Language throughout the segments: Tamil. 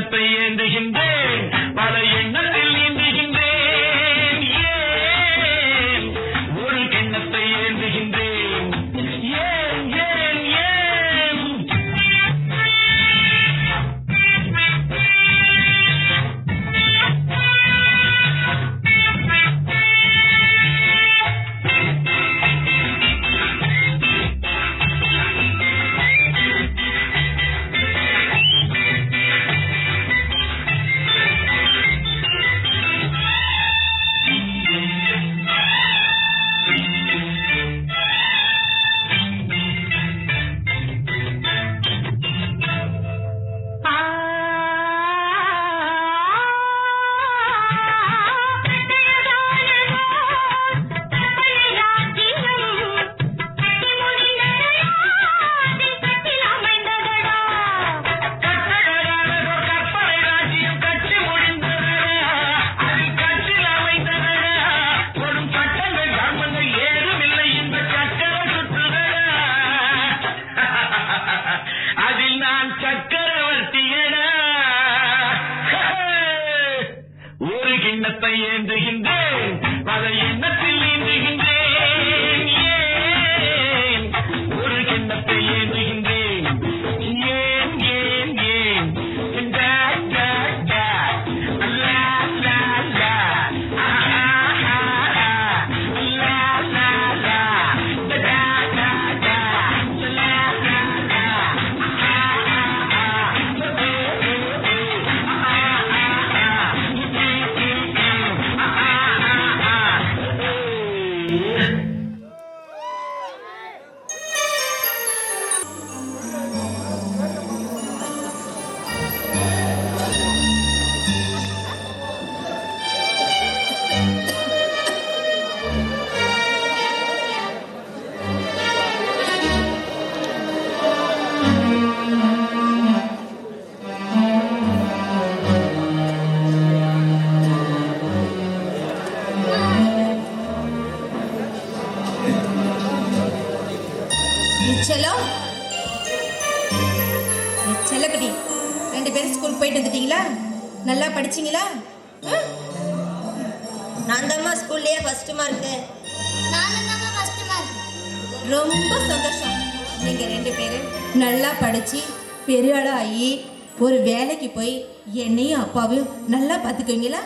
கிண்ணத்தை ஏந்துகின்றேன், பல எண்ணத்தில் ஏந்துகின்றேன். ஏன் ஒரு கிண்ணத்தை ஏந்துகின்றேன்? ஏன் ஏன் ஏன்? கிண்ணத்தை ஏந்துகின்றேன், பல எண்ணத்தில் ஏந்துகின்றேன். ஏன் ஒரு கிண்ணத்தை ஏந்துகின்றேன்? ஏன் ஏன் ஏன்? டா டா டா லா லா லா ஆ ஆ ஆ லா லா லா டா டா டா லா லா லா ஆ ஆ செல்லக்குட்டி, 2 பேரும் ஸ்கூல் போயிட்டு வந்துட்டீங்களா? நல்லா படிச்சீங்களா? நான் தான் ஸ்கூல்லயே ஃபர்ஸ்ட் மார்க். ரொம்ப சந்தோஷம். நீங்க 2 பேரும் நல்லா படிச்சு பெரிய ஆளாகி ஒரு வேலைக்கு போய் என்னையும் அப்பாவையும் நல்லா பார்த்துக்குவீங்களா?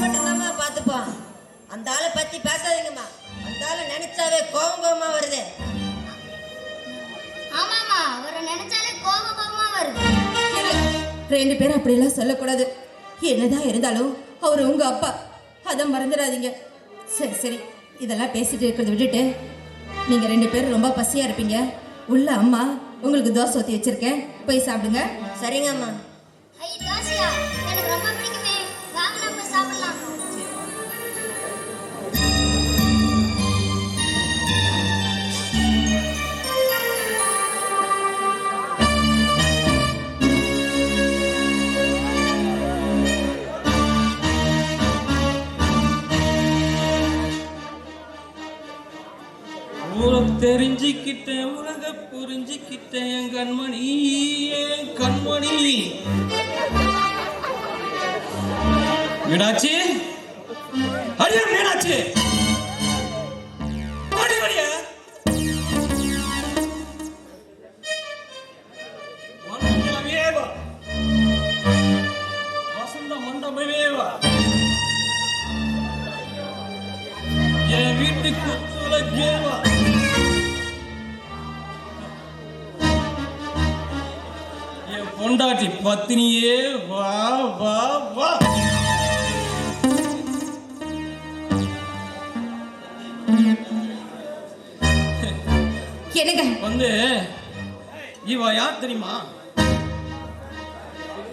மட்டும் தான் பார்த்துப்போம். அந்த ஆளை பத்தி பேசாதீங்கம்மா. அந்த ஆளை நினைச்சாவே கோபமா வருது. ஆமாமா, அவரை நினைச்சாலே கோபமா வருது. 2 பேரும் அப்படியெல்லாம் சொல்லக்கூடாது. என்னதான் இருந்தாலும் அவர் உங்க அப்பா, அதை மறந்துடாதீங்க. சரி சரி, இதெல்லாம் பேசிட்டு இருக்கிறத விட்டுட்டு நீங்க 2 பேரும் ரொம்ப பசியா இருப்பீங்க. உள்ள அம்மா உங்களுக்கு தோசை ஊற்றி வச்சிருக்கேன், போய் சாப்பிடுங்க. சரிங்கம்மா. ஐ தோசையா? எனக்கு ரொம்ப பிடிக்குமே. வாங்க நம்ம சாப்பிடலாம். தெரிஞ்சுக்கிட்டேன், உலக புரிஞ்சுக்கிட்டேன், என் கண்மணி என் கண்மணி. மீனாட்சி, அடியா மீனாட்சி, அடி அடியா. மண்டபமேவா, வசந்த மண்டபமேவா, என் வீட்டுக்கு துலகேவா. பொண்டாட்டி பத்தினியே வா வா வா. என்னங்க வந்து இவ யார் தெரியுமா?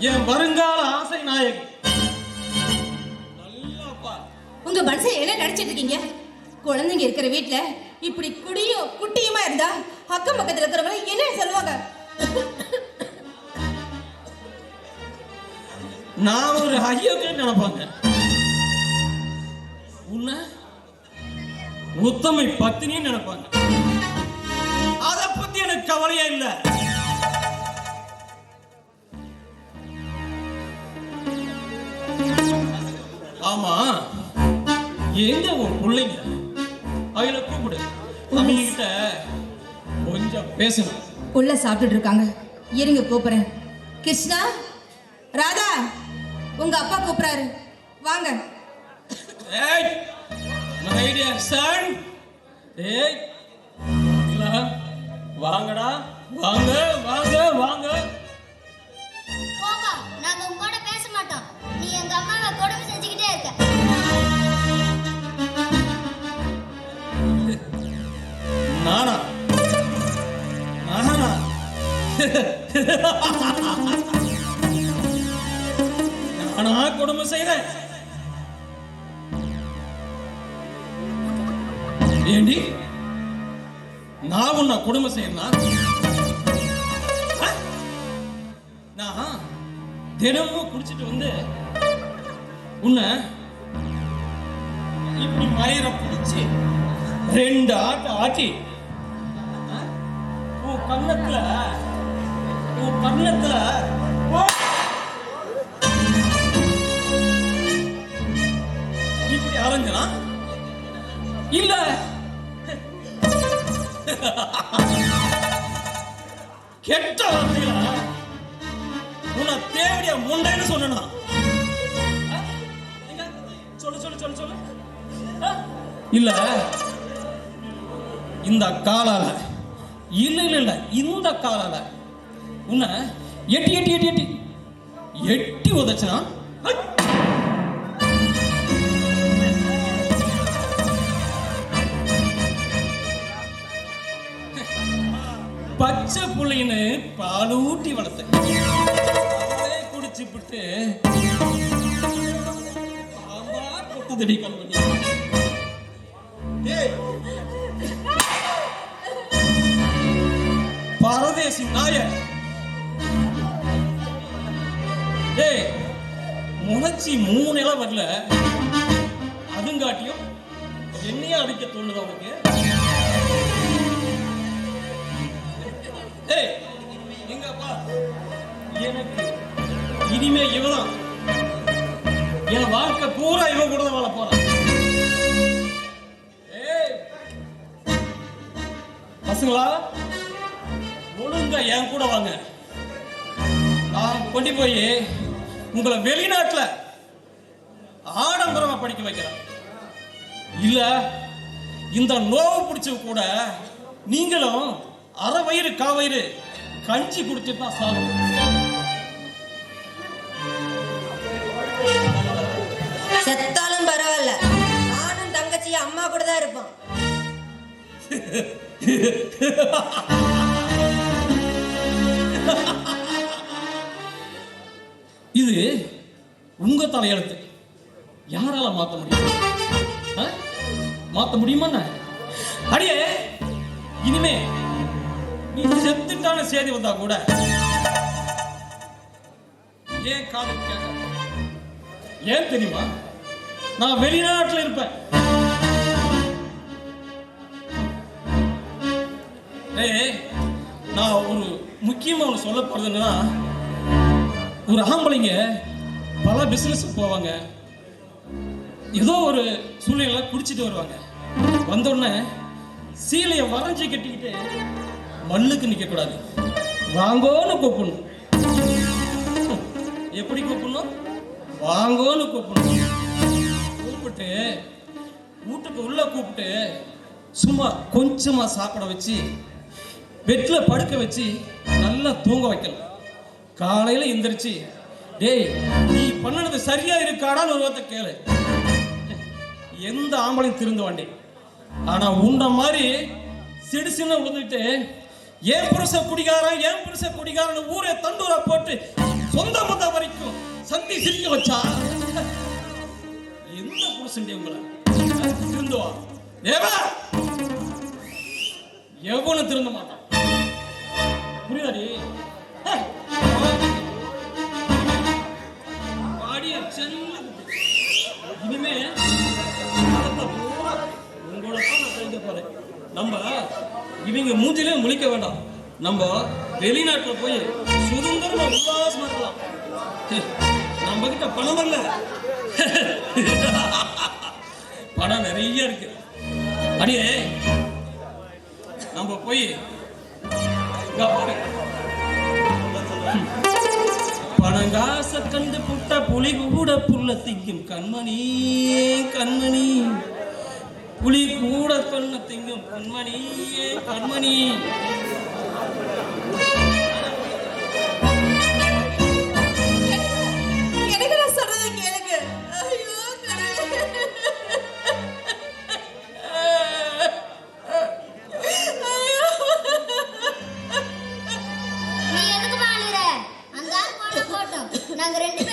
என் வருங்கால ஆசை நாயகி. நல்லாப்பா. உங்க மனசுல என்ன நினைச்சிட்டு இருக்கீங்க? குழந்தைங்க இருக்கிற வீட்டுல இப்படி குடியும் குட்டியுமா இருந்தா அக்கம் பக்கத்துல இருக்கிறவங்க என்ன சொல்லுவாங்க? நான் ஒரு ஐயோக்கே நினைப்பாங்க. உன்னை உத்தமை பத்தினின்னு நினைப்பாங்க. அதை பத்தி எனக்கு கவலையே இல்லை. ஆமா, எங்க உன் பிள்ளைங்க? அவங்கள கூப்பிடு, அவங்க கிட்ட கொஞ்சம் பேசணும். உள்ள சாப்பிட்டுட்டு இருக்காங்க, இருங்க கூப்பிடுறேன். கிருஷ்ணா, ராதா, உங்க அப்பா கூப்பிடுறாரு, வாங்க. ஏய், my dear son. ஏய், வாங்கடா, வாங்க வாங்க வாங்க. போப்பா, நாங்க உங்க கூட பேச மாட்டோம். நீ எங்க அம்மாவை கொடுமை செஞ்சுக்கிட்டே இருக்க. நானா நானா நானா கொடுமை செய்றேன்? ஏண்டி, நான் உன்னை கொடுமை செய்யறேனா? நான் தினமும் குடிச்சிட்டு வந்து உன்னை இப்படி மயிரை பிடிச்சி 2 ஆட்டு ஆட்டி உன் கண்ணத்துல இப்படி அரைஞ்சனா இல்ல கெட்ட வார்த்தைகளா உன்னை தேவடிய முண்டைன்னு சொன்னா? சொல்லு சொல்லு சொல்லு சொல்லு. இல்ல இந்த காலால, இல்ல இல்ல இல்ல இந்த காலால உன்னை எட்டி எட்டி எட்டி எட்டி எட்டி உதச்சனா? பச்சை புள்ளைன்னு பாலூட்டி வளர்த்தேன், குடிச்சு விட்டு கொத்துதடி கல்வனி. பரதேசி நாய, முளைச்சி 3 இலை வரல, அதுங்காட்டியும் என்னையா அடிக்க தோணுது அவனுக்கு? எங்கப்பா, எனக்கு இனிமே இவதான் என் வாழ்க்கை பூரா இவன் கூட தான் வாழ போறான். பசங்களா, ஒழுங்கா என் கூட வாங்க. நான் கொண்டு போய் உங்களை வெளிநாட்டுல ஆடம்பரமா படிக்க வைக்கிறேன். இல்ல இந்த நோவு பிடிச்ச கூட நீங்களும் அரை வயிறு காவயிறு கஞ்சி குடிச்சிட்டு தான் சாகும். செத்தாலும் பரவாயில்ல, நானும் தங்கச்சியும் அம்மா கூட தான் இருப்போம். இது உங்க தலையெழுத்து, யாரால மாத்த முடியும்? மாத்த முடியுமா? அடியே, இனிமே நீ செத்துட்டான செய்தி வந்தா கூட ஏன் காது கேட்க? ஏன் தெரியுமா? நான் வெளிநாட்டுல இருப்பேன். நான் ஒரு முக்கியமா ஒன்று சொல்ல போறதுன்னா, ஒரு ஆம்பளைங்க பல பிசினஸ் போவாங்க, ஏதோ ஒரு சூழ்நிலை குடிச்சிட்டு வருவாங்க. வந்தோடனே சீலையை வரைஞ்சி கட்டிக்கிட்டு மண்ணுக்கு நிக்க கூடாது, வாங்கோன்னு கூப்பிடணும். எப்படி கூப்பிடணும்? வாங்கோன்னு கூப்பிடணும். கூப்பிட்டு வீட்டுக்கு உள்ள கூப்பிட்டு சும்மா கொஞ்சமா சாப்பிட வச்சு பெட்ல படுக்க வச்சு நல்லா தூங்க வைக்கணும். காலையில எந்திரிச்சு, டேய் நீ பண்ணது சரியா இருக்காடான்னு ஒரு வார்த்தை கேளு. எந்த ஆம்பளையும் திருந்து வாண்டி. ஆனா உண்ட மாதிரி சிடுசின்னு விழுந்துட்டு ஏன் புருஷ குடிகாரன் ஊரே தண்டூரா போட்டு சொந்த மொத்த வரைக்கும் சந்தி சிரிக்க வச்சா எந்த புருஷன் உங்களை திருந்துவா? எவனும் திருந்த மாட்டான். புரியாடி? இனிமே உங்களோட போறேன். நம்ம இவங்க மூஞ்சிலே முழிக்க வேண்டாம். நம்ம வெளிநாட்டுல போய் சுதந்திரமா உல்லாசமா இருக்கலாம். நம்ம கிட்ட பணம் இல்ல, பணம் நிறைய இருக்கு. அடியே நம்ம போய் இங்க பாரு. பணங்காச கண்டு புட்ட புலி கூட புல்ல திங்கும் கண்மணி கண்மணி, புலி கூட கண்ண திங்கும் கண்மணி கண்மணி. எனக்கு நான் சொல்றதை கேளுங்க. ஐயோ கடவுளே. ஐயோ. நீ எதுக்கு அழுகுற? அந்த ஆள் போனா போட்டோம். நாங்க 2